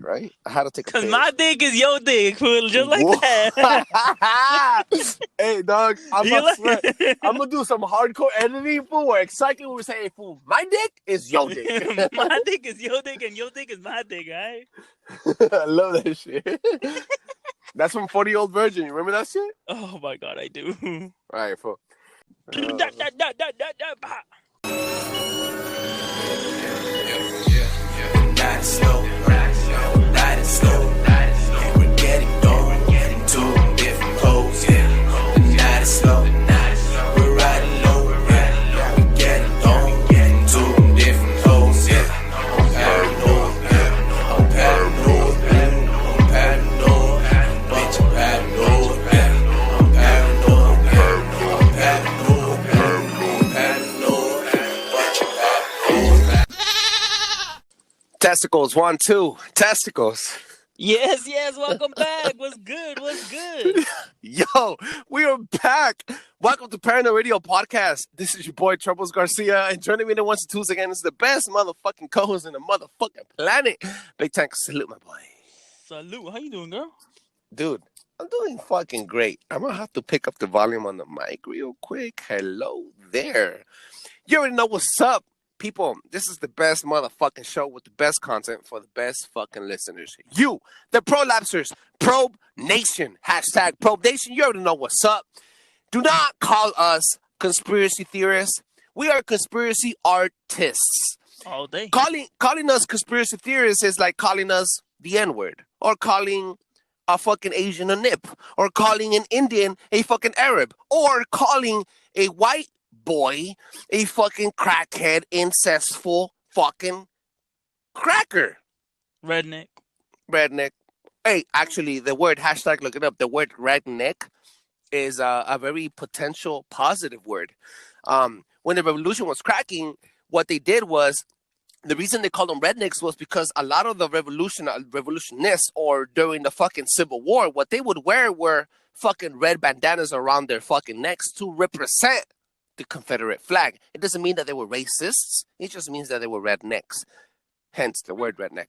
right? I had to take a Cause piss. my dick is your dick, fool. Just like Whoa. that. Hey, dog, I'm You gonna swear. like I'm gonna do some hardcore editing, fool, where exactly what we say, hey, fool, my dick is your dick. my dick is your dick and your dick is my dick, right? I love that shit. That's from 40-Year-Old Virgin. You remember that shit? Oh my god, I do. All right, fool. Ride slow, ride slow, and we're getting going to different poles. Ride slow, we're riding low, we're getting going to different poles. I'm paranoid, I'm paranoid, I'm paranoid, bitch, I'm paranoid, I'm paranoid, I'm paranoid, I'm paranoid, bitch, I'm paranoid. Testicles, 1, 2. Testicles. Yes, welcome back. What's good? Yo, we are back. Welcome to Paranoid Radio Podcast. This is your boy, Trebles Garcia. And joining me in the ones and twos again is the best motherfucking co-host in the motherfucking planet. Big Tank, salute, my boy. Salute. How you doing, girl? Dude, I'm doing fucking great. I'm going to have to pick up the volume on the mic real quick. Hello there. You already know what's up. People, this is the best motherfucking show with the best content for the best fucking listeners. You, the prolapsers, Probe Nation, hashtag Probe Nation. You already know what's up. Do not call us conspiracy theorists. We are conspiracy artists. All day. Calling us conspiracy theorists is like calling us the N-word, or calling a fucking Asian a nip, or calling an Indian a fucking Arab, or calling a white boy a fucking crackhead, incestful fucking cracker. Redneck. Hey, actually, the word, hashtag look it up, the word redneck is a very potential positive word. When the revolution was cracking, what they did was, the reason they called them rednecks was because a lot of the revolutionists, or during the fucking Civil War, what they would wear were fucking red bandanas around their fucking necks to represent the Confederate flag. It doesn't mean that they were racists. It just means that they were rednecks. Hence the word redneck.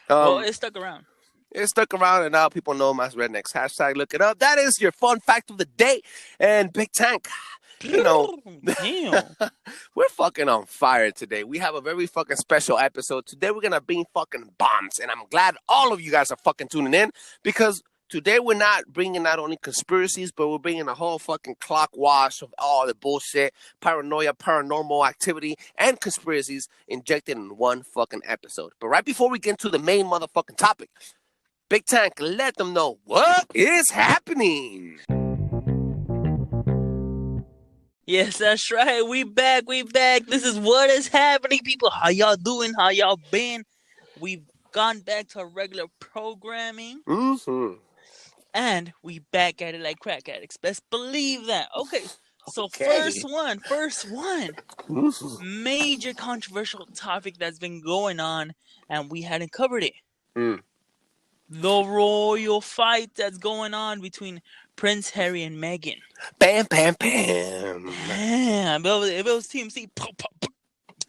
Well, it stuck around. It stuck around, and now people know them as rednecks. Hashtag look it up. That is your fun fact of the day. And Big Tank, you know, Damn. we're fucking on fire today. We have a very fucking special episode. Today we're going to bring fucking bombs. And I'm glad all of you guys are fucking tuning in, because today we're not bringing not only conspiracies, but we're bringing a whole fucking clock wash of all the bullshit, paranoia, paranormal activity, and conspiracies injected in one fucking episode. But right before we get into the main motherfucking topic, Big Tank, let them know what is happening. Yes, that's right. We back. This is what is happening, people. How y'all doing? How y'all been? We've gone back to our regular programming. Mm-hmm. And we back at it like crack addicts. Best believe that. Okay. So Okay. first one. Major controversial topic that's been going on, and we hadn't covered it. The royal fight that's going on between Prince Harry and Meghan. Bam, bam, bam. Damn, if it was Team C, boom.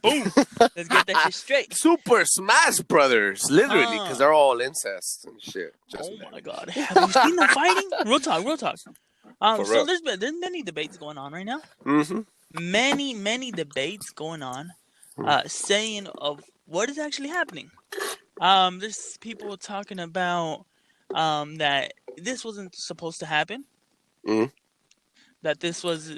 Let's get that shit straight. Super Smash Brothers, literally, because they're all incest and shit. My god, have you seen them fighting? Real talk. So there's many debates going on right now. Mm-hmm. Many debates going on, saying of what is actually happening. There's people talking about that this wasn't supposed to happen. That this was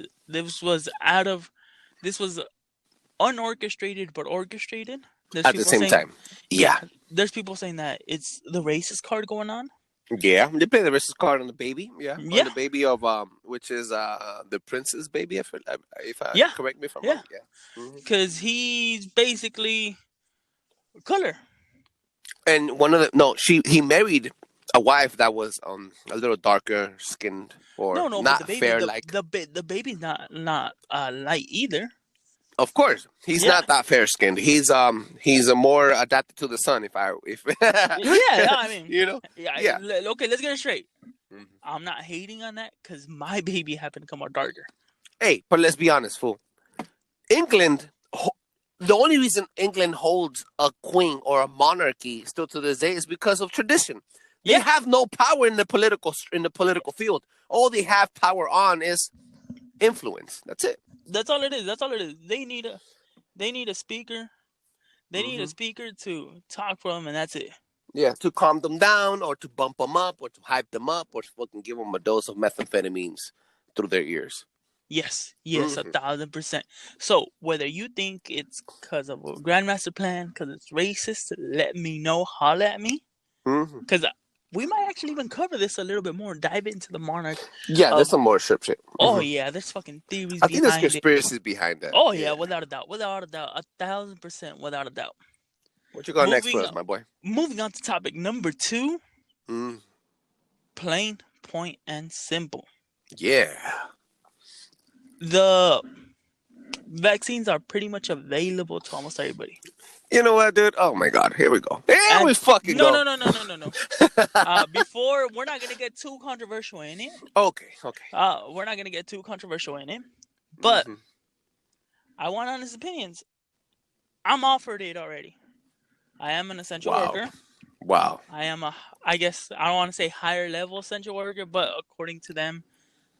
unorchestrated but orchestrated. At the same time. Yeah. There's people saying that it's the racist card going on. Yeah, they play the racist card on the baby. Yeah. On the baby of which is the prince's baby. If I correct me if I'm wrong. Yeah. Because he's basically color. And he married a wife that was a little darker skinned, or not fair like the baby's not light either. Of course, he's not that fair skinned. He's more adapted to the sun. I mean, you know. Yeah. Okay, let's get it straight. I'm not hating on that because my baby happened to come out darker. Hey, but let's be honest, fool. England The only reason England holds a queen or a monarchy still to this day is because of tradition. They Yeah. have no power in the political field. All they have power on is influence. That's it. That's all it is. That's all it is. They need a speaker. They need a Mhm. speaker to talk for them, and that's it. Yeah, to calm them down, or to bump them up, or to hype them up, or to fucking give them a dose of methamphetamines through their ears. Yes, Mhm. 1,000%. So whether you think it's because of a grandmaster plan, because it's racist, let me know. Holla at me, Mhm. because we might actually even cover this a little bit more. Dive into the monarch. Yeah, there's some more shit. Oh Mhm. yeah, there's fucking theories I think there's behind it. conspiracies behind that. Oh yeah, without a doubt, 1,000%, without a doubt. What you got next for Moving us, my boy? moving on to topic number 2. Mm. Plain, point, and simple. Yeah. The vaccines are pretty much available to almost everybody. You know what, dude? Oh my God, here we go. Here we fucking no, go. No. Before, we're not gonna get too controversial in it. Okay. We're not gonna get too controversial in it. But Mhm. I want honest opinions. I'm offered it already. I am an essential worker. Wow. I am I guess I don't want to say higher level essential worker, but according to them,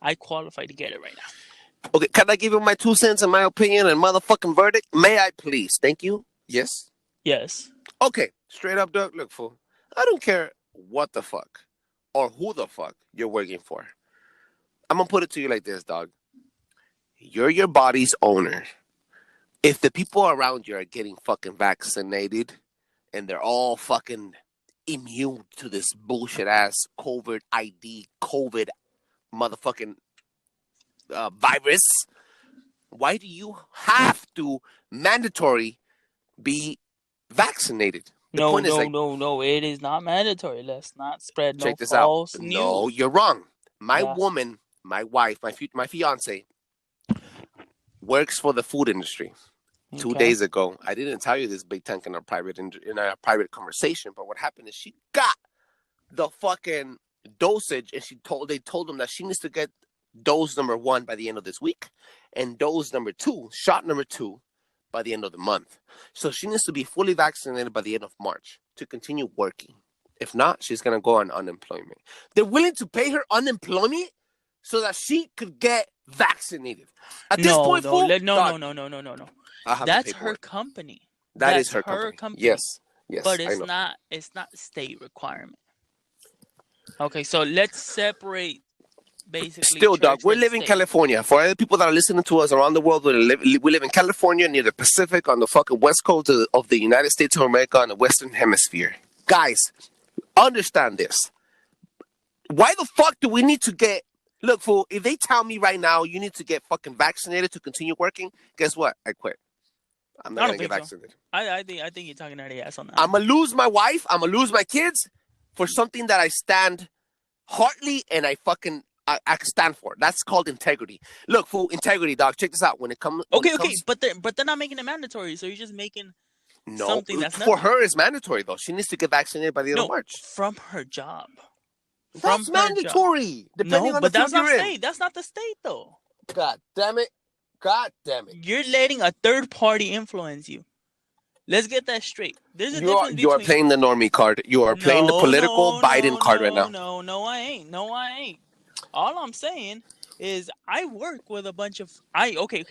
I qualify to get it right now. Okay, can I give you my 2 cents and my opinion and motherfucking verdict? May I please? Thank you. Yes. Yes. Okay, straight up, dog. Look, fool. I don't care what the fuck or who the fuck you're working for. I'm gonna put it to you like this, dog. You're your body's owner. If the people around you are getting fucking vaccinated and they're all fucking immune to this bullshit ass COVID ID, COVID motherfucking virus, why do you have to mandatory be vaccinated? The No, point is, no, like, no. It is not mandatory. Let's not spread no check this out. false news. No, you're wrong. My Yeah. woman, my wife, my fiance works for the food industry. 2 Okay. days ago, I didn't tell you this, Big Tank, in our private conversation, but what happened is she got the fucking dosage, and they told them that she needs to get dose number 1 by the end of this week, and dose number 2, shot number 2, by the end of the month. So she needs to be fully vaccinated by the end of March to continue working. If not, she's gonna go on unemployment. They're willing to pay her unemployment so that she could get vaccinated. At this point, no. fool, No. I have That's the her paperwork. company. That is her company. Yes. But I know. it's not state requirement. Okay, so let's separate basically. Still, dog, church we with live in state. California. For other people that are listening to us around the world, we live in California, near the Pacific, on the fucking west coast of the United States of America, on the Western Hemisphere. Guys, understand this. Why the fuck do we need to get... Look, fool, if they tell me right now you need to get fucking vaccinated to continue working, guess what? I quit. I'm not going to get vaccinated. I think you're talking out of your ass on that. I'm going to lose my wife. I'm going to lose my kids for something that I stand heartily and I stand for. That's called integrity. Look, fool, integrity, dog. Check this out. When it comes... Okay, but they're not making it mandatory, so you're just making something that's for her is mandatory, though. She needs to get vaccinated by the end of March. From her job. That's mandatory. Depending on but the that's field not you're state. in. That's not the state, though. God damn it. You're letting a third party influence you. Let's get that straight. There's a difference between... You are playing the normie card. You are playing the political Biden card right now. No, I ain't. All I'm saying is I work with a bunch of... Okay.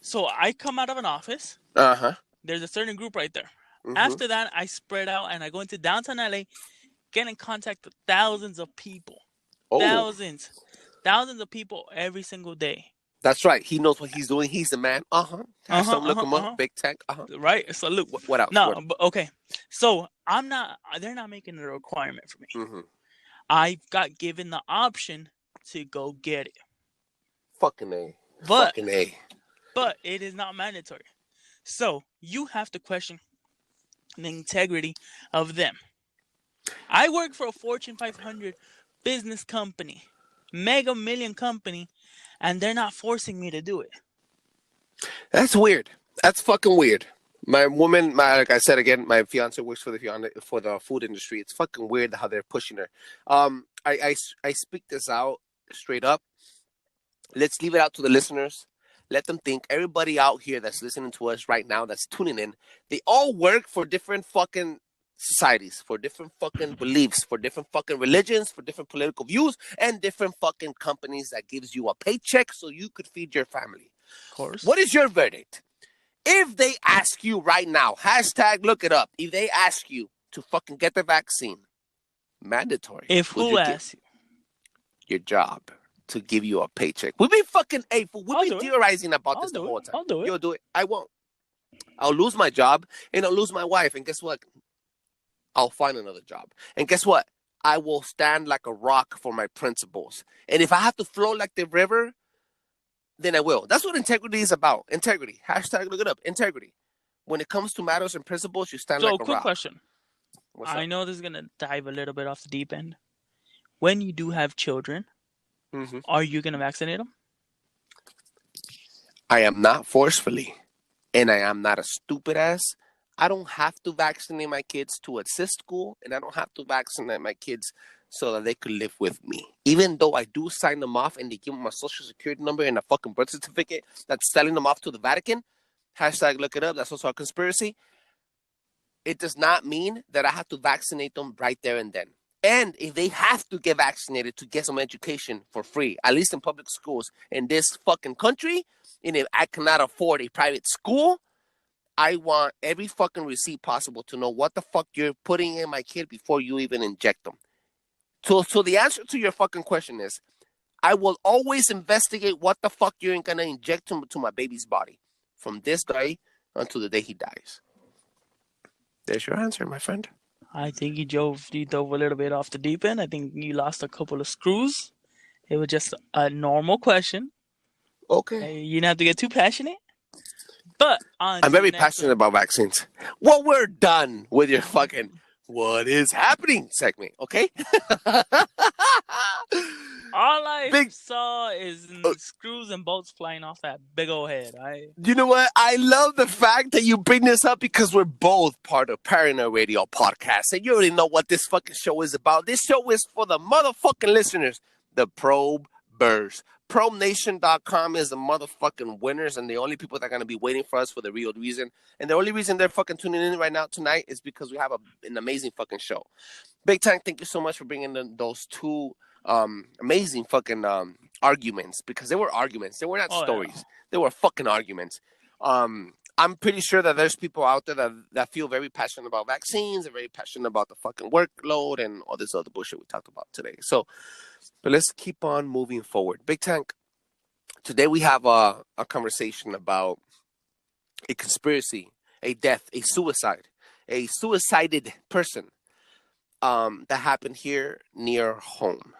So I come out of an office. Uh-huh. There's a certain group right there. Mm-hmm. After that, I spread out and I go into downtown LA, get in contact with thousands of people. Oh. Thousands of people every single day. That's right. He knows what he's doing. He's the man. Look him up. Big Tech. Right. So look. What else? No, but okay. So they're not making it a requirement for me. Mm-hmm. I got given the option to go get it. Fucking A. But it is not mandatory. So you have to question the integrity of them. I work for a Fortune 500 business company, mega million company, and they're not forcing me to do it. That's weird. That's fucking weird. My woman, like I said again, my fiance works for the food industry. It's fucking weird how they're pushing her. I speak this out straight up. Let's leave it out to the listeners. let them think. Everybody out here that's listening to us right now, that's tuning in, they all work for different fucking societies, for different fucking beliefs, for different fucking religions, for different political views, and different fucking companies that gives you a paycheck so you could feed your family. Of course. What is your verdict? If they ask you right now, hashtag look it up, if they ask you to fucking get the vaccine, mandatory. If who asks you? Your job to give you a paycheck. We've been fucking, we've been theorizing about this the whole time. I'll do it. You'll do it. I won't. I'll lose my job and I'll lose my wife. And guess what? I'll find another job. And guess what? I will stand like a rock for my principles. And if I have to flow like the river, then I will. That's what integrity is about. Integrity. Hashtag look it up. Integrity. When it comes to matters and principles, you stand like a rock. So, quick question. What's I up? know this is going to dive a little bit off the deep end. When you do have children, are you going to vaccinate them? I am not forcefully. And I am not a stupid ass. I don't have to vaccinate my kids to assist school. And I don't have to vaccinate my kids so that they could live with me. Even though I do sign them off and they give them a social security number and a fucking birth certificate that's selling them off to the Vatican. Hashtag look it up. That's also a conspiracy. It does not mean that I have to vaccinate them right there and then. And if they have to get vaccinated to get some education for free, at least in public schools in this fucking country, and if I cannot afford a private school, I want every fucking receipt possible to know what the fuck you're putting in my kid before you even inject them. So the answer to your fucking question is, I will always investigate what the fuck you're going to inject to my baby's body from this day until the day he dies. There's your answer, my friend. I think you dove a little bit off the deep end. I think you lost a couple of screws. It was just a normal question. Okay. You didn't have to get too passionate. But I'm very passionate about vaccines. Well, we're done with your fucking what is happening segment, okay? All I saw is screws and bolts flying off that big old head. You know what? I love the fact that you bring this up because we're both part of Paranoid Radio Podcast. And you already know what this fucking show is about. This show is for the motherfucking listeners, the probers. ProbeNation.com is the motherfucking winners and the only people that are going to be waiting for us for the real reason. And the only reason they're fucking tuning in right now tonight is because we have an amazing fucking show. Big Tank, thank you so much for bringing in those two amazing fucking arguments, because they were arguments. They were not stories. Yeah. They were fucking arguments. I'm pretty sure that there's people out there that feel very passionate about vaccines and very passionate about the fucking workload and all this other bullshit we talked about today. So, but let's keep on moving forward. Big Tank, today we have a conversation about a conspiracy, a death, a suicided person that happened here near home.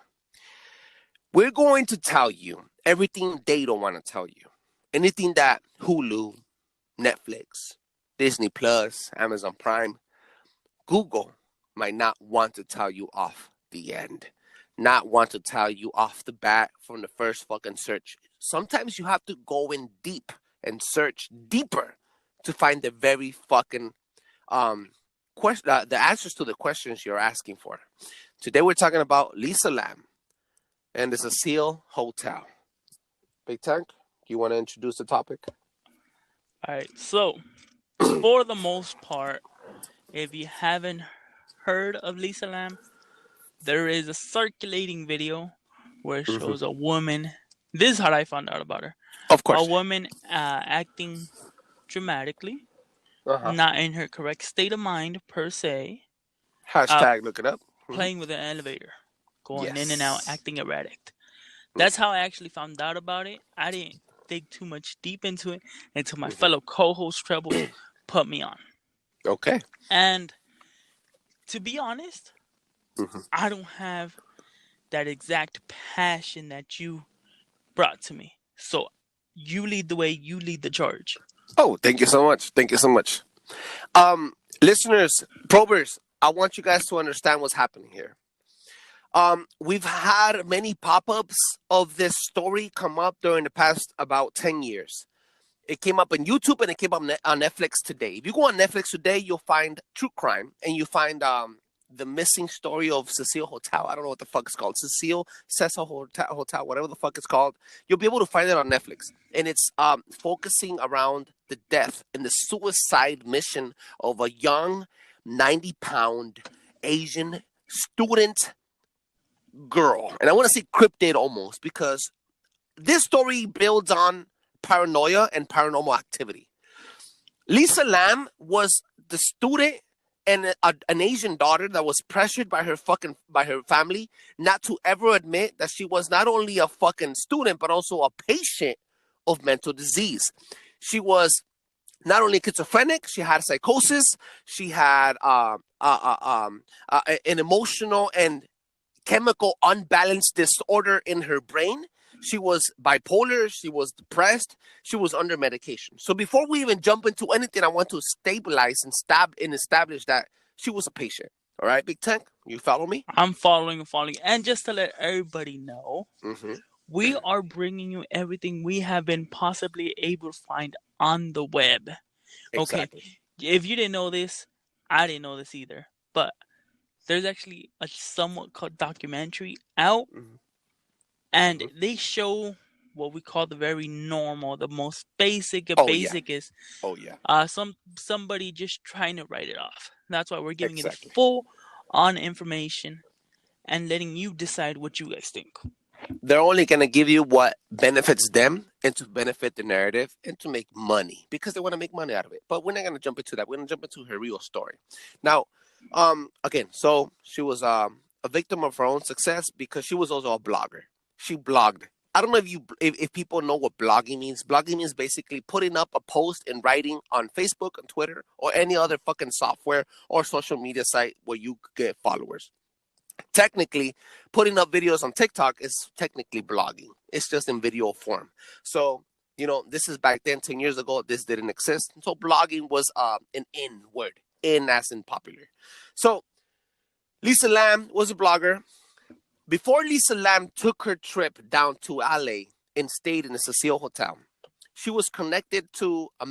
We're going to tell you everything they don't want to tell you. Anything that Hulu, Netflix, Disney Plus, Amazon Prime, Google might not want to tell you off the end. Not want to tell you off the bat from the first fucking search. Sometimes you have to go in deep and search deeper to find the very fucking the answers to the questions you're asking for. Today we're talking about Elisa Lam and the Cecile Hotel. Big Tank, you want to introduce the topic? All right, so for the most part, if you haven't heard of Elisa Lam, there is a circulating video where it shows a woman. This is how I found out about her. Of course. A woman acting dramatically, not in her correct state of mind per se. Hashtag look it up. Playing with an elevator, going in and out, acting erratic. That's how I actually found out about it. I didn't dig too much deep into it until my fellow co-host Trebles put me on. Okay. And to be honest, I don't have that exact passion that you brought to me. So you lead the way, you lead the charge. Oh, thank you so much. Thank you so much. Listeners, probers, I want you guys to understand what's happening here. We've had many pop-ups of this story come up during the past about 10 years. It came up on YouTube and it came up on Netflix today. If you go on Netflix today, you'll find true crime and you find the missing story of Cecile Hotel. I don't know what the fuck it's called. Cecil Hotel, whatever the fuck it's called. You'll be able to find it on Netflix. And it's focusing around the death and the suicide mission of a young 90-pound Asian student girl. And I want to say cryptid almost, because this story builds on paranoia and paranormal activity. Lisa Lam was the student and an Asian daughter that was pressured by her family not to ever admit that she was not only a fucking student but also a patient of mental disease. She was not only schizophrenic, she had psychosis, she had an emotional and chemical unbalanced disorder in her brain. She was bipolar, she was depressed, she was under medication. So before we even jump into anything, I want to stabilize and establish that she was a patient. All right, Big Tank, you follow me? I'm following. And just to let everybody know, we are bringing you everything we have been possibly able to find on the web. Exactly. Okay, if you didn't know this, I didn't know this either. But there's actually a somewhat called documentary out. And they show what we call the very normal, the most basic of basic is somebody just trying to write it off. That's why we're giving it full on information and letting you decide what you guys think. They're only going to give you what benefits them and to benefit the narrative and to make money because they want to make money out of it. But we're not going to jump into that. We're going to jump into her real story. Now, again, so she was a victim of her own success because she was also a blogger. She blogged. I don't know if people know what blogging means. Blogging means basically putting up a post in writing on Facebook, on Twitter, or any other fucking software or social media site where you get followers. Technically, putting up videos on TikTok is technically blogging. It's just in video form. So, this is back then, 10 years ago, this didn't exist. So blogging was an in word, in as in popular. So Lisa Lam was a blogger. Before Lisa Lam took her trip down to LA and stayed in the Cecile Hotel, she was connected to a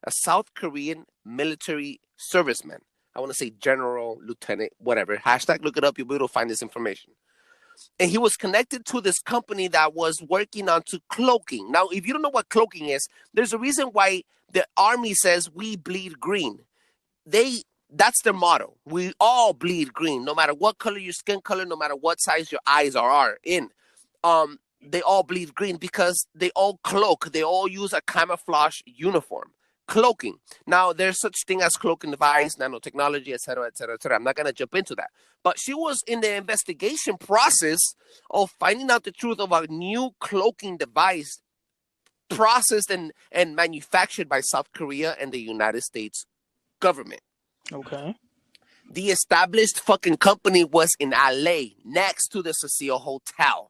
South Korean military serviceman. I want to say general, lieutenant, whatever. Hashtag look it up. You'll be able to find this information. And he was connected to this company that was working on to cloaking. Now, if you don't know what cloaking is, there's a reason why the army says we bleed green. That's their motto. We all bleed green, no matter what color your skin color, no matter what size your eyes are in. They all bleed green because they all cloak. They all use a camouflage uniform. Cloaking. Now, there's such thing as cloaking device, nanotechnology, et cetera, et cetera, et cetera. I'm not going to jump into that. But she was in the investigation process of finding out the truth of a new cloaking device processed and manufactured by South Korea and the United States government. Okay. The established fucking company was in LA next to the Cecile Hotel.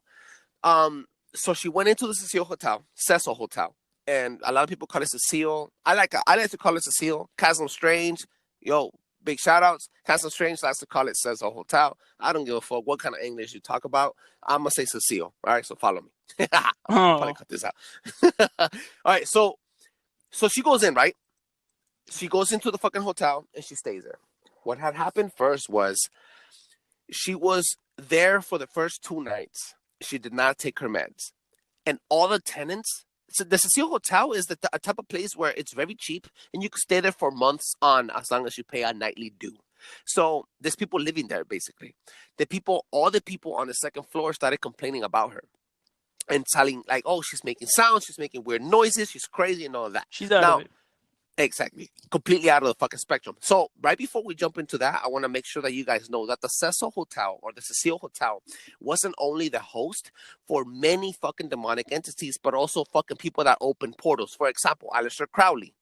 So she went into the Cecile Hotel. And a lot of people call it Cecile. I like to call it Cecile. Castle Strange. Yo, big shout outs. Castle Strange likes to call it Cecil Hotel. I don't give a fuck what kind of English you talk about. I'm going to say Cecile. All right, so follow me. I'll probably cut this out. All right, so she goes in, right? She goes into the fucking hotel and she stays there. What had happened first was she was there for the first 2 nights. She did not take her meds. And all the tenants... So the Cecile Hotel is a type of place where it's very cheap and you can stay there for months on as long as you pay a nightly due. So there's people living there basically. All the people on the second floor started complaining about her and telling like, oh, she's making sounds, she's making weird noises, she's crazy and all of that. She's out of it. Exactly. Completely out of the fucking spectrum. So right before we jump into that, I want to make sure that you guys know that the Cecil Hotel or the Cecile Hotel wasn't only the host for many fucking demonic entities, but also fucking people that open portals. For example, Aleister Crowley.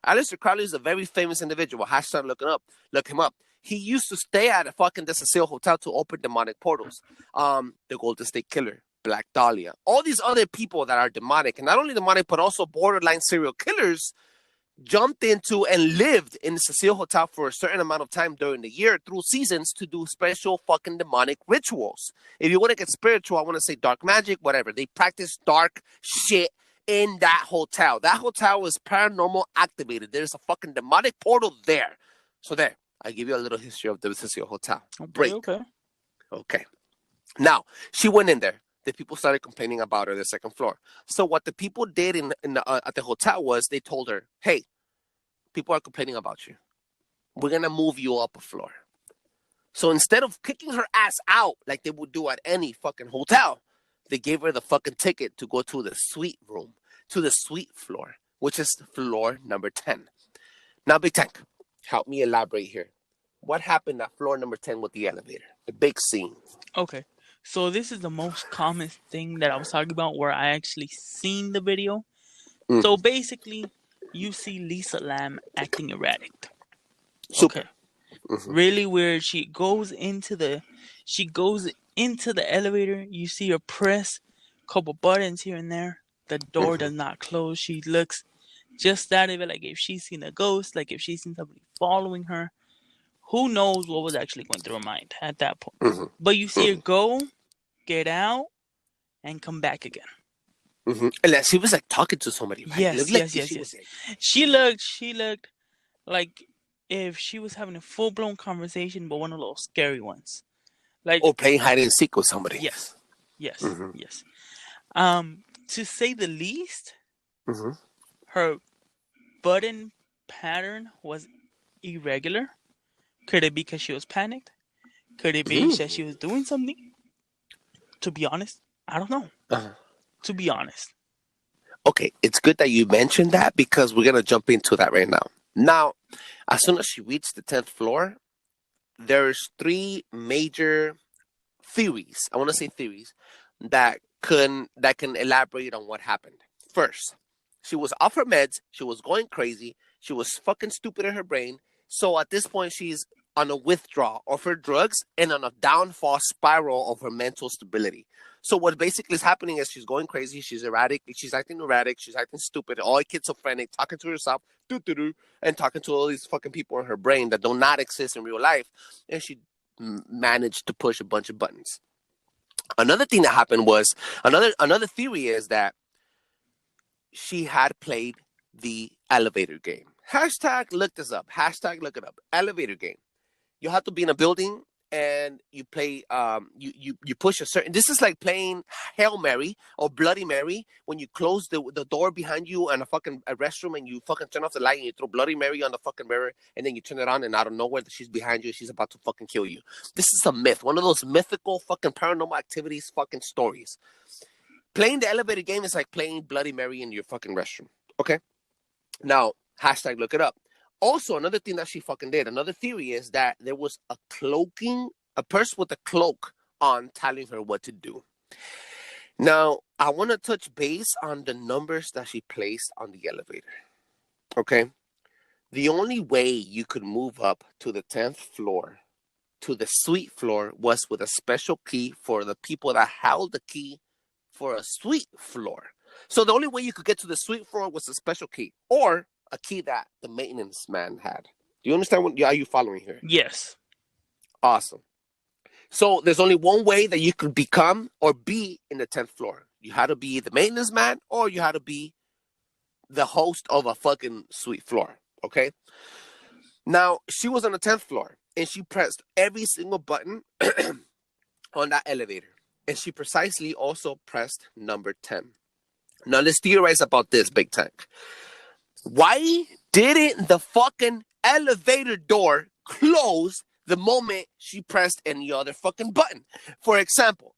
Aleister Crowley is a very famous individual. Hashtag look him up. He used to stay at the Cecile Hotel to open demonic portals. The Golden State Killer, Black Dahlia, all these other people that are demonic, and not only demonic, but also borderline serial killers, jumped into and lived in the Cecile Hotel for a certain amount of time during the year through seasons to do special fucking demonic rituals. If you want to get spiritual, I want to say dark magic, whatever. They practice dark shit in that hotel. That hotel is paranormal activated. There's a fucking demonic portal there. So there. I give you a little history of the Cecil Hotel. Okay, Break. okay. Okay. Now, she went in there. The people started complaining about her the second floor. So what the people did at the hotel was they told her, hey, people are complaining about you. We're going to move you up a floor. So instead of kicking her ass out like they would do at any fucking hotel, they gave her the fucking ticket to go to the suite room, to the suite floor, which is floor number 10. Now, Big Tank, help me elaborate here. What happened at floor number 10 with the elevator? The big scene. Okay. So this is the most common thing that I was talking about where I actually seen the video. Mm. So basically, you see Lisa Lam acting erratic. Super. Okay. Really weird. She goes into the elevator. You see her press a couple buttons here and there. The door does not close. She looks just out of it, like if she's seen a ghost, like if she's seen somebody following her. Who knows what was actually going through her mind at that point. But you see her go, get out, and come back again. And she was like talking to somebody, right? Yes. She looked like if she was having a full-blown conversation, but one of those scary ones. Like, or playing hide and seek with somebody. Yes. To say the least, her button pattern was irregular. Could it be because she was panicked? Could it be that she was doing something? To be honest, I don't know. To be honest. Okay, it's good that you mentioned that because we're going to jump into that right now. Now, as soon as she reached the 10th floor, there's 3 major theories. I want to say theories that can elaborate on what happened. First, she was off her meds. She was going crazy. She was fucking stupid in her brain. So at this point, she's on a withdrawal of her drugs and on a downfall spiral of her mental stability. So what basically is happening is she's going crazy. She's erratic. She's acting erratic. She's acting stupid. All schizophrenic, talking to herself, and talking to all these fucking people in her brain that do not exist in real life. And she managed to push a bunch of buttons. Another thing that happened was another theory is that she had played the elevator game. Hashtag look this up. Hashtag look it up. Elevator game. You have to be in a building and you play, you push a certain, this is like playing Hail Mary or Bloody Mary when you close the door behind you in a restroom and you fucking turn off the light and you throw Bloody Mary on the fucking mirror and then you turn it on and out of nowhere she's behind you, she's about to fucking kill you. This is a myth. One of those mythical fucking paranormal activities fucking stories. Playing the elevator game is like playing Bloody Mary in your fucking restroom. Okay? Now, hashtag look it up. Also, another thing that she fucking did, another theory is that there was a person with a cloak on telling her what to do. Now, I want to touch base on the numbers that she placed on the elevator. Okay? The only way you could move up to the 10th floor, to the suite floor, was with a special key for the people that held the key for a suite floor. So the only way you could get to the suite floor was a special key, or a key that the maintenance man had. Do you understand are you following here? Yes. Awesome. So there's only one way that you could become or be in the 10th floor. You had to be the maintenance man or you had to be the host of a fucking suite floor. Okay? Now, she was on the 10th floor and she pressed every single button on that elevator. And she precisely also pressed number 10. Now, let's theorize about this, Big Tank. Why didn't the fucking elevator door close the moment she pressed any other fucking button? For example,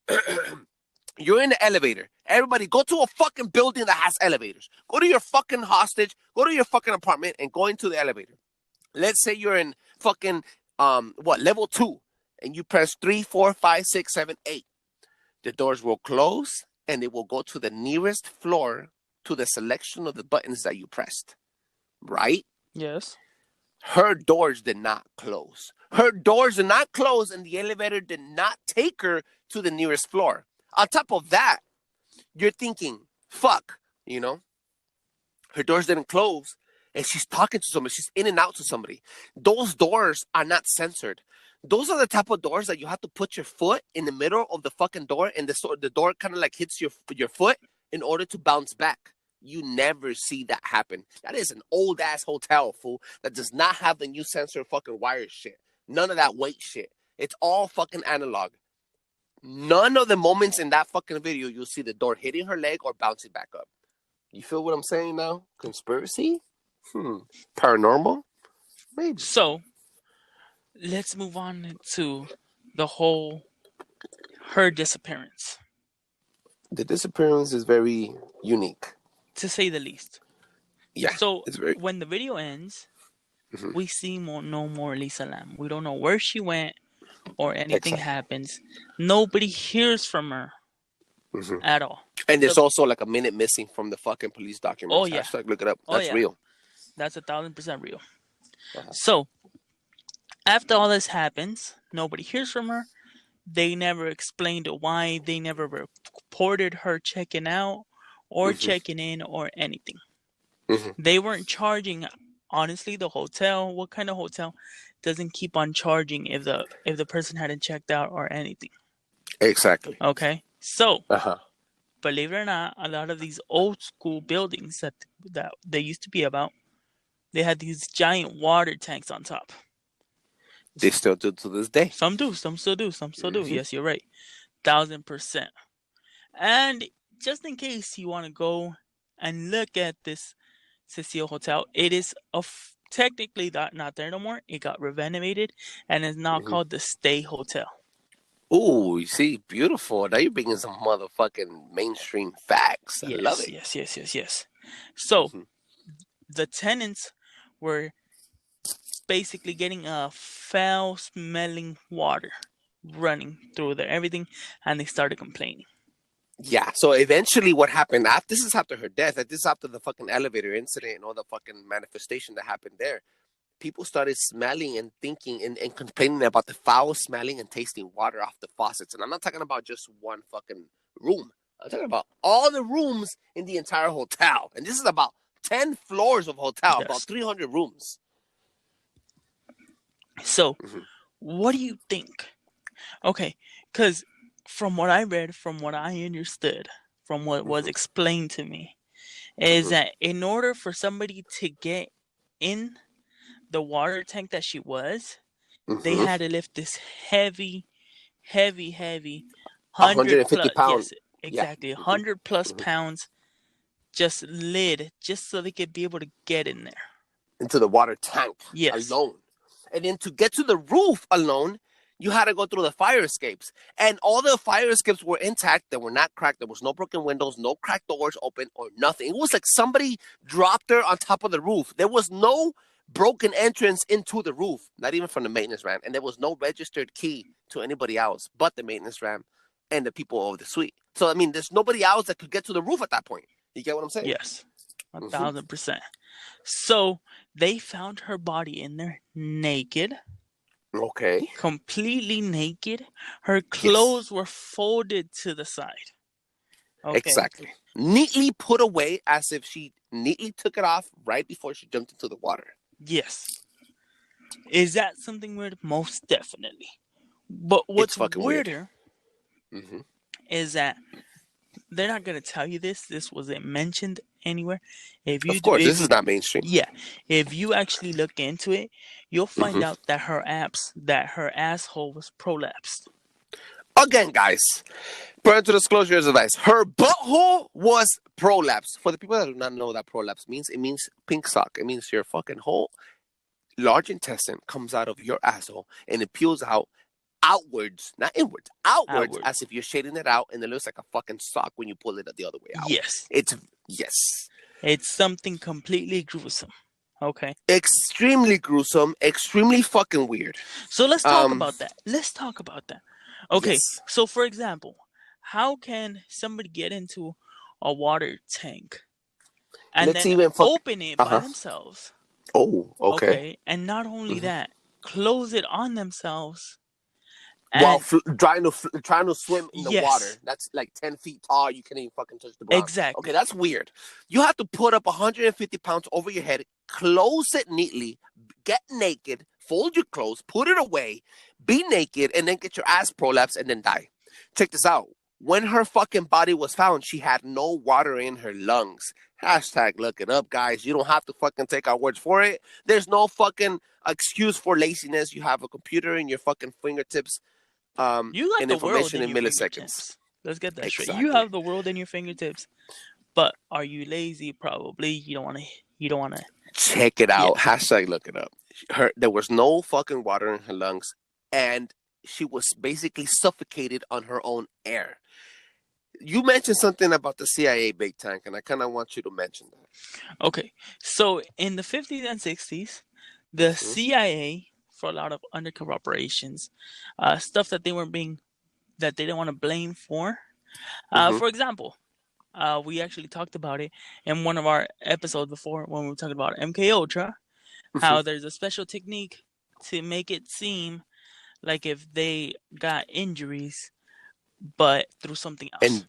you're in the elevator. Everybody go to a fucking building that has elevators. Go to your fucking hostage. Go to your fucking apartment and go into the elevator. Let's say you're in fucking, level 2. And you press 3, 4, 5, 6, 7, 8. The doors will close and it will go to the nearest floor to the selection of the buttons that you pressed, right? Yes. Her doors did not close. Her doors did not close and the elevator did not take her to the nearest floor. On top of that, you're thinking, fuck, her doors didn't close and she's talking to somebody. She's in and out to somebody. Those doors are not censored. Those are the type of doors that you have to put your foot in the middle of the fucking door and the door kind of like hits your foot in order to bounce back. You never see that happen. That is an old-ass hotel, fool, that does not have the new sensor fucking wire shit. None of that weight shit. It's all fucking analog. None of the moments in that fucking video you'll see the door hitting her leg or bouncing back up. You feel what I'm saying now? Conspiracy? Paranormal? Maybe. So, let's move on to the whole her disappearance. The disappearance is very unique, to say the least. Yeah. So it's very... when the video ends, we see no more Elisa Lam. We don't know where she went or anything happens. Nobody hears from her at all. And there's also like a minute missing from the fucking police documents. Oh yeah, look it up. That's real. That's 1,000% real. So after all this happens, nobody hears from her. They never explained why. They never reported her checking out or checking in or anything. They weren't charging. Honestly, the hotel, what kind of hotel doesn't keep on charging if the person hadn't checked out or anything? Exactly. Okay. So, believe it or not, a lot of these old school buildings that they used to be about, they had these giant water tanks on top. They still do to this day. Some do, some still do, some still do. Yes, you're right. 1,000%. And just in case you want to go and look at this Cecile Hotel, it is technically not there no more. It got renovated and is now called the Stay Hotel. Oh, you see, beautiful. Now you're bringing some motherfucking mainstream facts. I love it. Yes. So, the tenants were basically getting a foul-smelling water running through there, everything, and they started complaining. Yeah, so eventually what happened, this is after her death, this is after the fucking elevator incident and all the fucking manifestation that happened there. People started smelling and thinking and complaining about the foul smelling and tasting water off the faucets. And I'm not talking about just one fucking room. I'm talking about all the rooms in the entire hotel. And this is about 10 floors of hotel, about 300 rooms. So, what do you think? Okay, because from what I read, from what I understood, from what was explained to me, is that in order for somebody to get in the water tank that she was, they had to lift this heavy 150 pounds. Yes, exactly. 100 plus pounds just so they could be able to get in there. Into the water tank alone. And then to get to the roof alone, you had to go through the fire escapes. And all the fire escapes were intact. They were not cracked. There was no broken windows, no cracked doors open or nothing. It was like somebody dropped her on top of the roof. There was no broken entrance into the roof, not even from the maintenance ramp. And there was no registered key to anybody else but the maintenance ramp and the people of the suite. So, I mean, there's nobody else that could get to the roof at that point. You get what I'm saying? Yes, 1,000%. So they found her body in there naked. Okay. Completely naked. Her clothes were folded to the side. Okay. Exactly. Neatly put away as if she neatly took it off right before she jumped into the water. Yes. Is that something weird? Most definitely. But what's weirder is that they're not going to tell you this. This wasn't mentioned anywhere. Of course, this is not mainstream. Yeah. If you actually look into it, you'll find out that her asshole was prolapsed. Again, guys, parental disclosure is advice. Her butthole was prolapsed. For the people that do not know what that prolapse means, it means pink sock. It means your fucking whole large intestine comes out of your asshole and it peels out outwards, not inwards, outwards, as if you're shading it out, and it looks like a fucking sock when you pull it the other way out. Yes. It's something completely gruesome. Okay. Extremely gruesome, extremely fucking weird. So let's talk about that. Okay. Yes. So for example, how can somebody get into a water tank and then open it by themselves? Oh, okay. And not only that, close it on themselves. While trying to swim in the water. That's like 10 feet tall. You can't even fucking touch the ground. Exactly. Okay, that's weird. You have to put up 150 pounds over your head, close it neatly, get naked, fold your clothes, put it away, be naked, and then get your ass prolapsed and then die. Check this out. When her fucking body was found, she had no water in her lungs. Hashtag look it up, guys. You don't have to fucking take our words for it. There's no fucking excuse for laziness. You have a computer in your fucking fingertips, You got and the world information in in your milliseconds. fingertips. Let's get that straight. You Exactly. have the world in your fingertips. But are you lazy? Probably. You don't want to. You don't want to. Check it Yeah. out. Hashtag look it up. There was no fucking water in her lungs, and she was basically suffocated on her own air. You mentioned something about the CIA big tank, and I kind of want you to mention that. Okay. So in the 50s and 60s, the CIA, for a lot of undercover operations, stuff that they didn't want to blame for. For example, we actually talked about it in one of our episodes before when we were talking about MK Ultra. How there's a special technique to make it seem like if they got injuries, but through something else.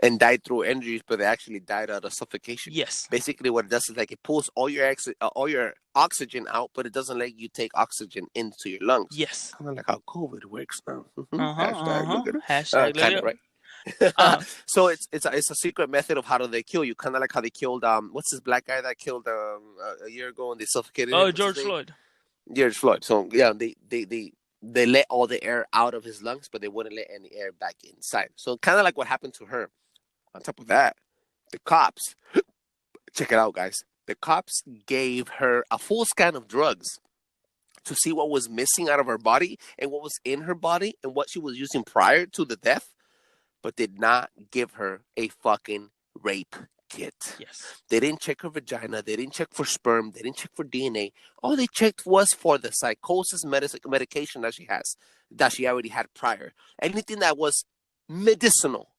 And died through injuries, but they actually died out of suffocation. Yes. Basically, what it does is like it pulls all your oxygen out, but it doesn't let you take oxygen into your lungs. Yes. Kind of like how COVID works now. Hashtag Look at it. Hashtag look Kind it of up. right. So it's a secret method of how do they kill you. Kind of like how they killed what's this black guy that killed a year ago and they suffocated him. Oh, What's his George name? Floyd. George Floyd. So yeah, they let all the air out of his lungs, but they wouldn't let any air back inside. So kind of like what happened to her. On top of that, the cops, check it out, guys. The cops gave her a full scan of drugs to see what was missing out of her body and what was in her body and what she was using prior to the death, but did not give her a fucking rape kit. Yes. They didn't check her vagina. They didn't check for sperm. They didn't check for DNA. All they checked was for the psychosis medication that she already had prior. Anything that was medicinal.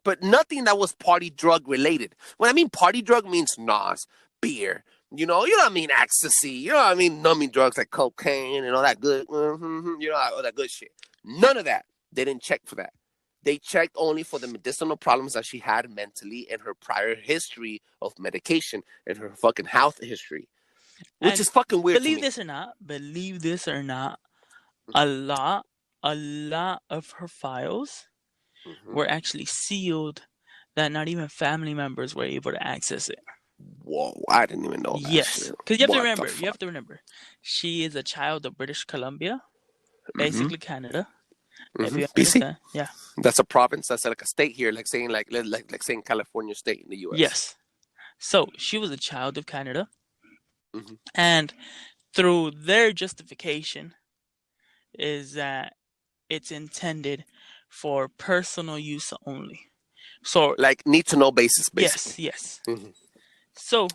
But nothing that was party drug related. When I mean party drug means NOS, beer, you know what I mean, ecstasy, you know what I mean, numbing drugs like cocaine and all that good, you know, all that good shit. None of that. They didn't check for that. They checked only for the medicinal problems that she had mentally and her prior history of medication and her fucking health history, which And is fucking weird to believe me. this or not, a lot of her files were actually sealed that not even family members were able to access it. Whoa, I didn't even know that. Yes, because you have What to remember, she is a child of British Columbia, basically Canada. If you BC? understand, yeah. That's a province. That's like a state here, like saying saying California state in the U.S. Yes. So she was a child of Canada, and through their justification is that it's intended for personal use only. So like need to know basis, basically. yes. So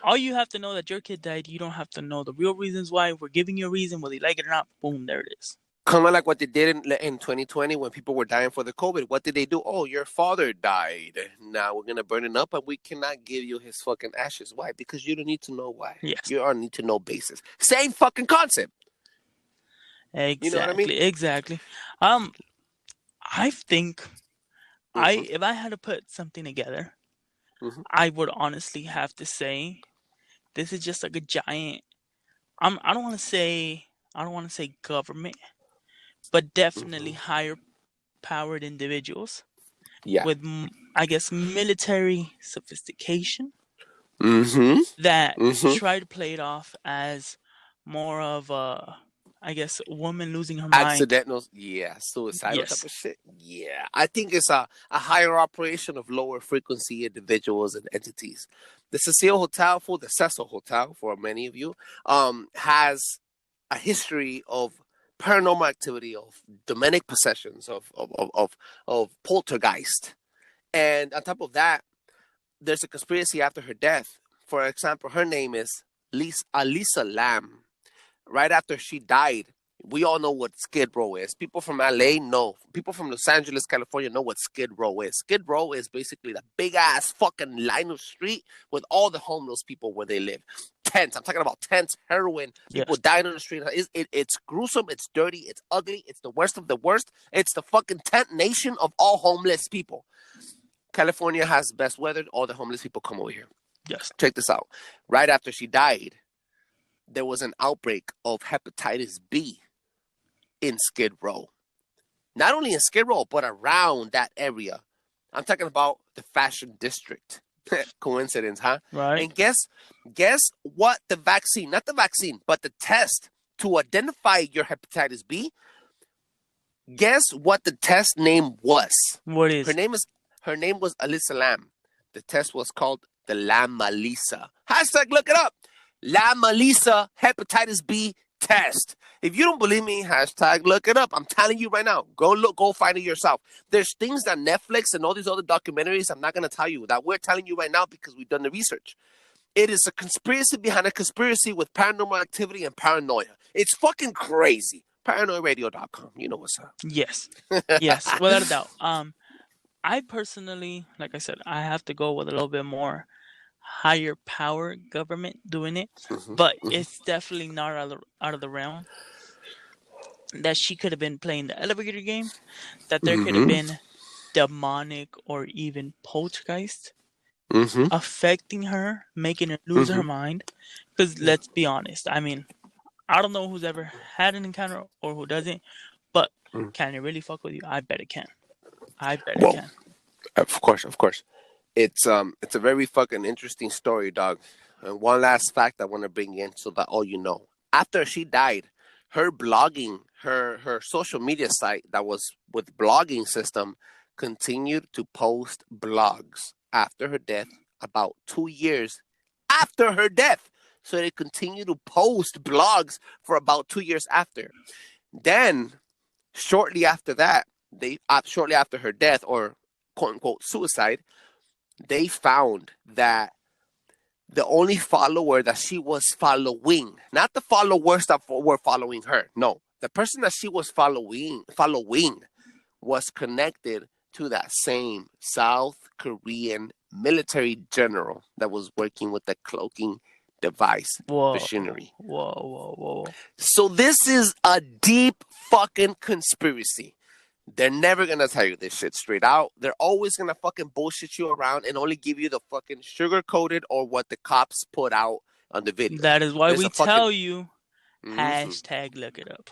all you have to know that your kid died. You don't have to know the real reasons why. We're giving you a reason, whether you like it or not. Boom, there it is. Kind of like what they did in 2020 when people were dying for the COVID. What did they do? Oh, your father died. Now we're gonna burn it up, but we cannot give you his fucking ashes. Why? Because you don't need to know why. Yes. You don't need to know basis. Same fucking concept. Exactly. You know what I mean? Exactly. I think if I had to put something together, I would honestly have to say this is just like a giant. I don't want to say government, but definitely higher powered individuals with, I guess, military sophistication that try to play it off as more of a, I guess, a woman losing her mind. Accidental, yeah, suicidal type of shit. Yeah, I think it's a higher operation of lower frequency individuals and entities. The Cecil Hotel, for many of you, has a history of paranormal activity, of demonic possessions, of poltergeist, and on top of that, there's a conspiracy after her death. For example, her name is Elisa Lam. Right after she died, we all know what Skid Row is. People from LA know. People from Los Angeles, California know what Skid Row is. Skid Row is basically the big ass fucking line of street with all the homeless people where they live. Tents. I'm talking about tents, heroin, people dying on the street. It's gruesome. It's dirty. It's ugly. It's the worst of the worst. It's the fucking tent nation of all homeless people. California has best weather. All the homeless people come over here. Yes. Check this out. Right after she died, there was an outbreak of hepatitis B in Skid Row. not only in Skid Row, but around that area. I'm talking about the fashion district. Coincidence, huh? Right. And guess what the vaccine, not the vaccine, but the test to identify your hepatitis B, guess what the test name was? What is? Her name was Elisa Lam. The test was called the Lama Lisa. Hashtag look it up. Lama Lisa hepatitis B test. If you don't believe me, hashtag look it up. I'm telling you right now. Go find it yourself. There's things that Netflix and all these other documentaries I'm not going to tell you that we're telling you right now because we've done the research. It is a conspiracy behind a conspiracy with paranormal activity and paranoia. It's fucking crazy. ParanoiaRadio.com. You know what's up. Yes. Yes, without a doubt. I personally, like I said, I have to go with a little bit more higher power government doing it, but it's definitely not out of the realm that she could have been playing the elevator game, that there could have been demonic or even poltergeist affecting her, making her lose her mind. Because let's be honest, I mean, I don't know who's ever had an encounter or who doesn't, but can it really fuck with you? I bet it can. I bet it can. Of course. It's a very fucking interesting story, dog. And one last fact I want to bring in so that all you know. After she died, her blogging, her social media site that was with blogging system continued to post blogs after her death, about 2 years after her death. So they continued to post blogs for about 2 years after. Then, shortly after that, shortly after her death, or quote unquote suicide, they found that the only follower that she was following, not the followers that were following her, no, the person that she was following was connected to that same South Korean military general that was working with the cloaking device machinery. Whoa. So this is a deep fucking conspiracy. They're never going to tell you this shit straight out. They're always going to fucking bullshit you around and only give you the fucking sugar-coated or what the cops put out on the video. That is why we tell you, hashtag look it up.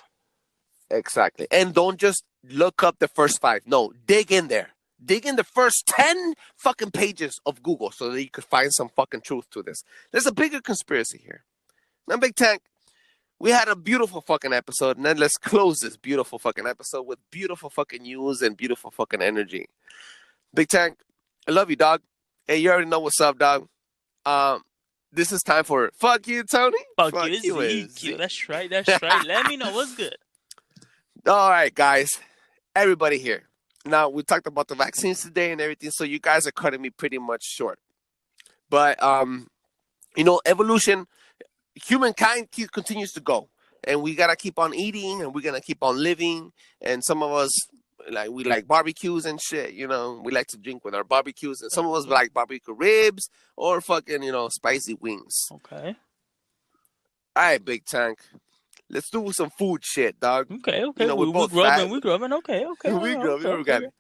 Exactly. And don't just look up the first 5. No, dig in there. Dig in the first 10 fucking pages of Google so that you could find some fucking truth to this. There's a bigger conspiracy here. Now, Big Tank, we had a beautiful fucking episode, and then let's close this beautiful fucking episode with beautiful fucking news and beautiful fucking energy. Big Tank, I love you, dog. Hey, you already know what's up, dog. This is time for Fuck You, Tony. Fuck you, Zeke. That's right. Let me know what's good. All right, guys. Everybody here. Now, we talked about the vaccines today and everything, so you guys are cutting me pretty much short. But, evolution, humankind continues to go. And we got to keep on eating, and we're going to keep on living. And some of us, we like barbecues and shit, We like to drink with our barbecues. And some of us like barbecue ribs or fucking, spicy wings. Okay. All right, Big Tank. Let's do some food shit, dog. Okay. We're grubbing. Okay. We grubbing.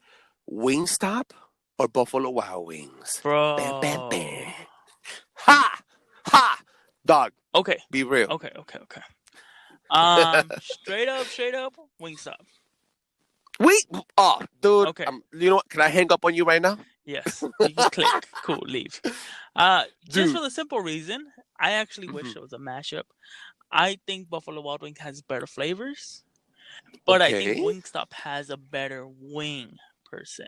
Wingstop or Buffalo Wild Wings? Bro. Bam, bam, bam. Ha! Dog. Okay. Be real. Okay. Straight up, Wingstop. Dude. Okay. You know what? Can I hang up on you right now? Yes. You can click. Cool. Leave. Just for the simple reason, I actually wish it was a mashup. I think Buffalo Wild Wings has better flavors, but I think Wingstop has a better wing per se.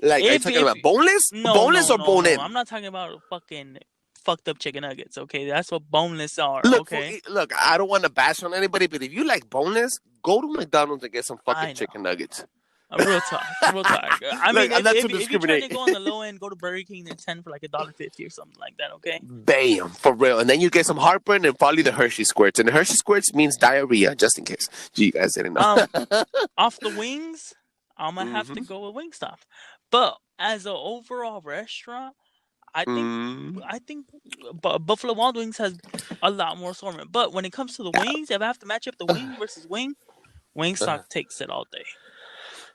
Are you talking about boneless? Boneless or bone-in? No. I'm not talking about fucking fucked up chicken nuggets. Okay, that's what boneless are. Look, I don't want to bash on anybody, but if you like boneless, go to McDonald's and get some fucking chicken nuggets. Real talk. I mean, I'm not if to you're trying to go on the low end, go to Burger King and 10 for like $1.50 or something like that, okay? Bam, for real. And then you get some heartburn and probably the Hershey Squirts. And the Hershey Squirts means diarrhea, just in case. You guys didn't know. Off the wings, I'm going to have to go with Wingstop. But as an overall restaurant, I think Buffalo Wild Wings has a lot more assortment. But when it comes to the wings, if I have to match up the wing versus wing, Wingstop takes it all day.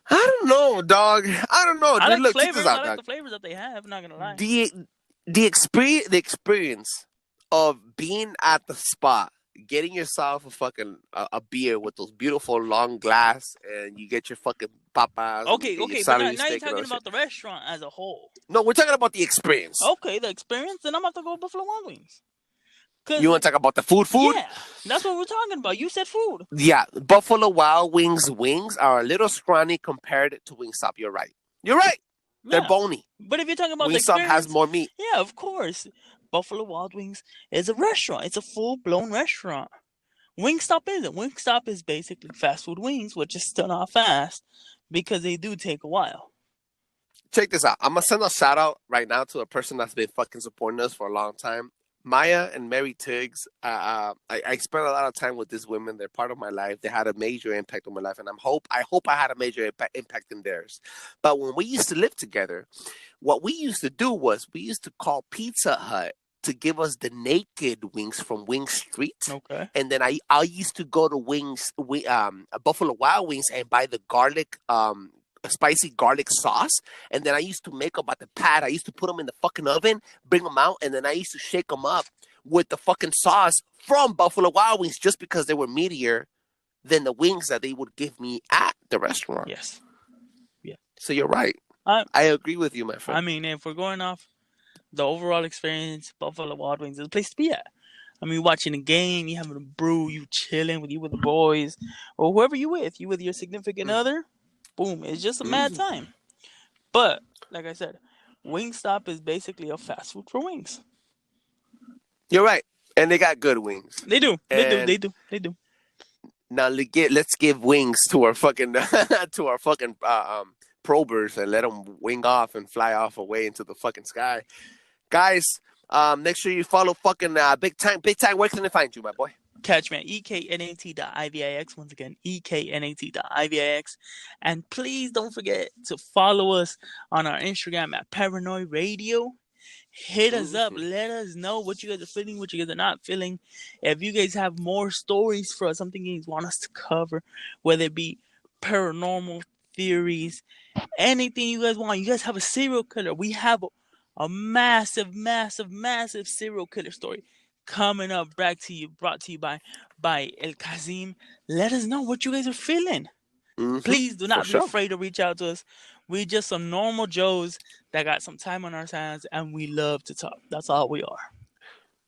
I don't know, dog. I don't know. I like Look, flavors. I like dog. the flavors that they have. Not gonna lie. The experience of being at the spot, getting yourself a beer with those beautiful long glass, and you get your fucking papas. Okay, and you get your but celery now you're stick and all talking that shit. about the restaurant as a whole. No, we're talking about the experience. Okay, the experience. Then I'm about to go Buffalo Wild Wings. You want to talk about the food? Yeah, that's what we're talking about. You said food. Yeah, Buffalo Wild wings are a little scrawny compared to Wingstop. You're right. They're Yeah. bony. But if you're talking about the Wingstop experience, has more meat. yeah, of course. Buffalo Wild Wings is a restaurant. It's a full-blown restaurant. Wingstop isn't. Wingstop is basically fast food wings, which is still not fast because they do take a while. Check this out. I'm going to send a shout out right now to a person that's been fucking supporting us for a long time. Maya and Mary Tiggs. I spent a lot of time with these women. They're part of my life. They had a major impact on my life, and I hope I had a major impact in theirs. But when we used to live together, what we used to do was we used to call Pizza Hut to give us the naked wings from Wing Street. Okay. And then I used to go to Buffalo Wild Wings and buy the garlic spicy garlic sauce, and then I used to make them at the pad. I used to put them in the fucking oven, bring them out, and then I used to shake them up with the fucking sauce from Buffalo Wild Wings just because they were meatier than the wings that they would give me at the restaurant. Yes. Yeah. So you're right. I agree with you, my friend. I mean, if we're going off the overall experience, Buffalo Wild Wings is the place to be at. I mean, watching a game, you having a brew, you chilling with the boys, or whoever you with your significant other. Boom, it's just a mad time. But, like I said, Wingstop is basically a fast food for wings. You're right. And they got good wings. They do. They do. Now let's give wings to our fucking probers and let them wing off and fly off away into the fucking sky. Guys, make sure you follow fucking Big Time. Big Time, where can they find you, my boy? Catch me at eknat.ivix. Once again, eknat.ivix. And please don't forget to follow us on our Instagram at Paranoid Radio. Hit us up. Let us know what you guys are feeling, what you guys are not feeling. If you guys have more stories for us, something you guys want us to cover, whether it be paranormal theories, anything you guys want. You guys have a serial killer. We have a massive serial killer story coming up, brought to you by El Kazim. Let us know what you guys are feeling. Please do not be afraid to reach out to us. We just some normal Joes that got some time on our hands, and we love to talk. That's all we are.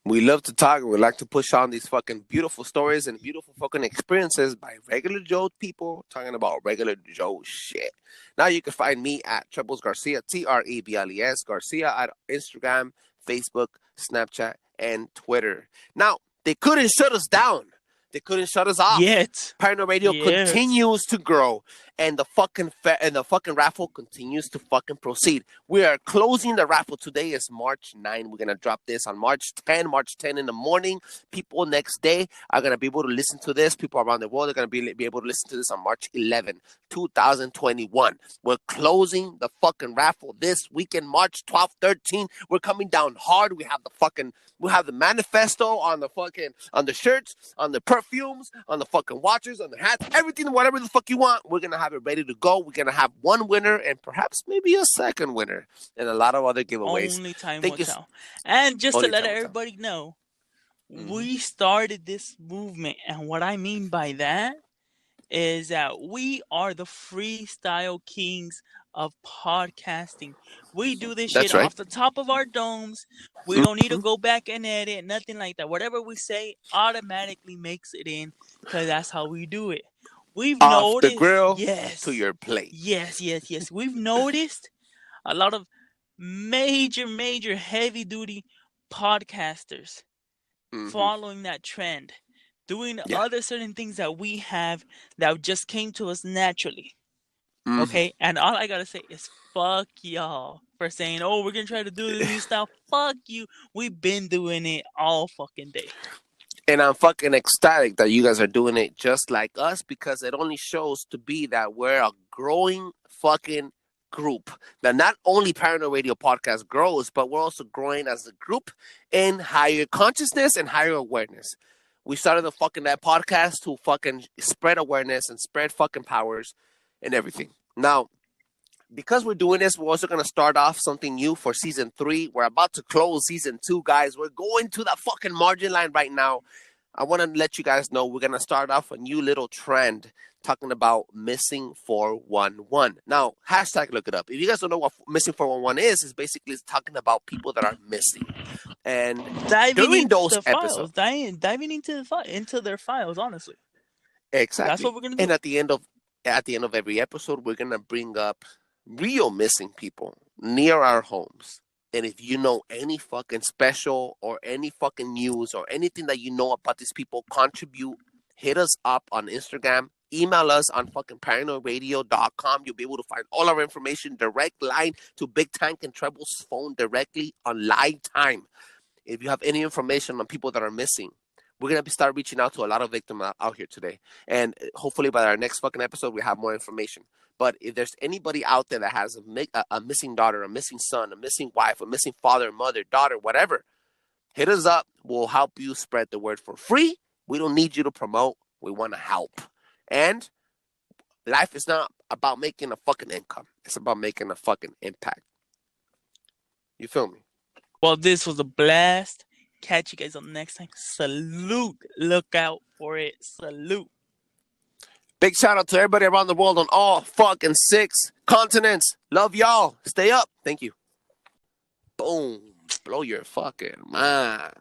We love to talk, and we like to push on these fucking beautiful stories and beautiful fucking experiences by regular Joe people talking about regular Joe shit. Now you can find me at Trebles Garcia, Trebles Garcia, at Instagram, Facebook, Snapchat, and Twitter. Now, they couldn't shut us down. They couldn't shut us off. Yet. Paranoid Radio continues to grow, and the fucking raffle continues to fucking proceed. We are closing the raffle. Today is March 9. We're gonna drop this on March 10 in the morning. People next day are gonna be able to listen to this. People around the world are gonna be able to listen to this on March 11, 2021. We're closing the fucking raffle this weekend, March 12, 13. We're coming down hard. We have the manifesto on the shirts, on the perfumes, on the fucking watches, on the hats, everything, whatever the fuck you want. We're gonna have it ready to go. We're gonna have one winner and perhaps maybe a second winner and a lot of other giveaways. Only time will tell. And just to let everybody know, we started this movement, and what I mean by that is that we are the freestyle kings of podcasting. We do this shit off the top of our domes. We don't need to go back and edit, nothing like that. Whatever we say automatically makes it in, because that's how we do it. We've off noticed the grill to your plate. Yes. We've noticed a lot of major heavy duty podcasters following that trend, doing other certain things that we have that just came to us naturally. Okay, and all I gotta say is fuck y'all for saying, oh, we're gonna try to do this new style. Fuck you. We've been doing it all fucking day. And I'm fucking ecstatic that you guys are doing it just like us, because it only shows to be that we're a growing fucking group. That not only Paranoid Radio Podcast grows, but we're also growing as a group in higher consciousness and higher awareness. We started that podcast to fucking spread awareness and spread fucking powers and everything. Now, because we're doing this, we're also going to start off something new for season 3. We're about to close season 2, guys. We're going to the fucking margin line right now. I want to let you guys know we're going to start off a new little trend talking about missing 411. Now, hashtag look it up. If you guys don't know what missing 411 is, it's basically talking about people that are missing. And Diving during into those the episodes, files, diving into their files. Honestly, exactly. that's what we're gonna do. And at the end of every episode, we're going to bring up real missing people near our homes. And if you know any fucking special or any fucking news or anything that you know about these people, contribute, hit us up on Instagram, email us on fucking paranoidradio.com. You'll be able to find all our information, direct line to Big Tank and Trebles' phone directly on live time. If you have any information on people that are missing, we're going to start reaching out to a lot of victims out here today. And hopefully by our next fucking episode, we have more information. But if there's anybody out there that has a missing daughter, a missing son, a missing wife, a missing father, mother, daughter, whatever, hit us up. We'll help you spread the word for free. We don't need you to promote. We want to help. And life is not about making a fucking income. It's about making a fucking impact. You feel me? Well, this was a blast. Catch you guys on the next time. Salute. Look out for it. Salute. Big shout out to everybody around the world on all fucking 6 continents. Love y'all. Stay up. Thank you. Boom. Blow your fucking mind.